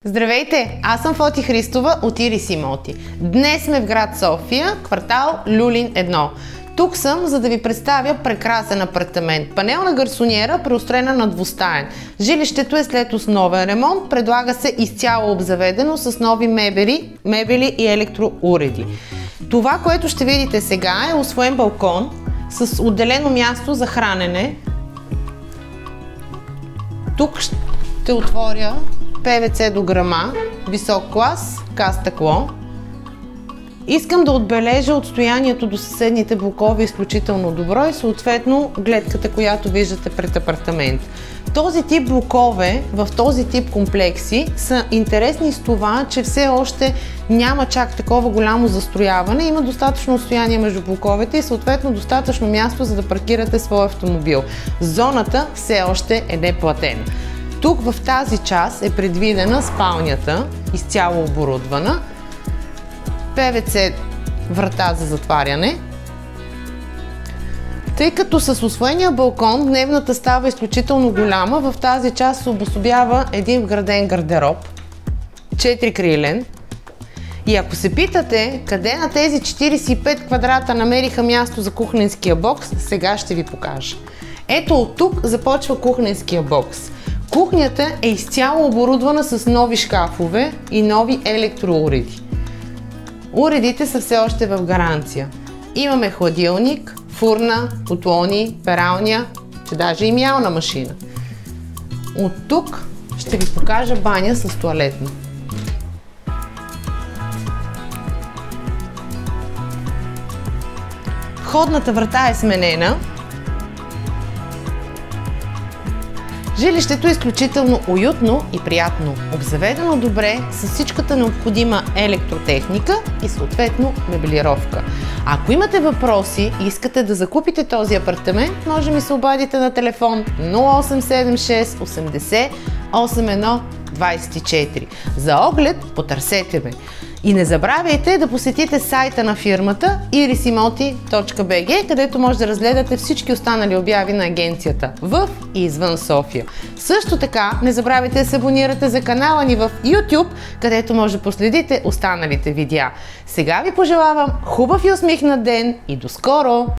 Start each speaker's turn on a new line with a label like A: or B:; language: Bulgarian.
A: Здравейте! Аз съм Фоти Христова от Ирис Имоти. Днес сме в град София, квартал Люлин 1. Тук съм, за да ви представя прекрасен апартамент. Панелна гарсониера, преустроена на двустаен. Жилището е след основен ремонт, предлага се изцяло обзаведено с нови мебели и електроуреди. Това, което ще видите сега, е освоен балкон с отделено място за хранене. Тук ще отворя ПВЦ дограма, висок клас, каз-стъкло. Искам да отбележа отстоянието до съседните блокове изключително добро и съответно гледката, която виждате пред апартамент. Този тип блокове в този тип комплекси са интересни с това, че все още няма чак такова голямо застрояване, има достатъчно отстояние между блоковете и съответно достатъчно място, за да паркирате своя автомобил. Зоната все още е неплатена. Тук в тази част е предвидена спалнята, изцяло оборудвана, ПВЦ врата за затваряне. Тъй като с усвоения балкон дневната става изключително голяма, в тази част се обособява един вграден гардероб, 4-крилен. И ако се питате къде на тези 45 квадрата намериха място за кухненския бокс, сега ще ви покажа. Ето от тук започва кухненския бокс. Кухнята е изцяло оборудвана с нови шкафове и нови електроуреди. Уредите са все още в гаранция. Имаме хладилник, фурна, котлони, пералня, даже и миялна машина. От тук ще ви покажа баня с тоалетна. Входната врата е сменена. Жилището е изключително уютно и приятно, обзаведено добре с всичката необходима електротехника и съответно мебелировка. Ако имате въпроси и искате да закупите този апартамент, може ми се обадите на телефон 0876 80 81 24. За оглед потърсете ме. И не забравяйте да посетите сайта на фирмата irisimoti.bg, където може да разгледате всички останали обяви на агенцията в и извън София. Също така не забравяйте да се абонирате за канала ни в YouTube, където може да последите останалите видеа. Сега ви пожелавам хубав и усмихнат ден и до скоро!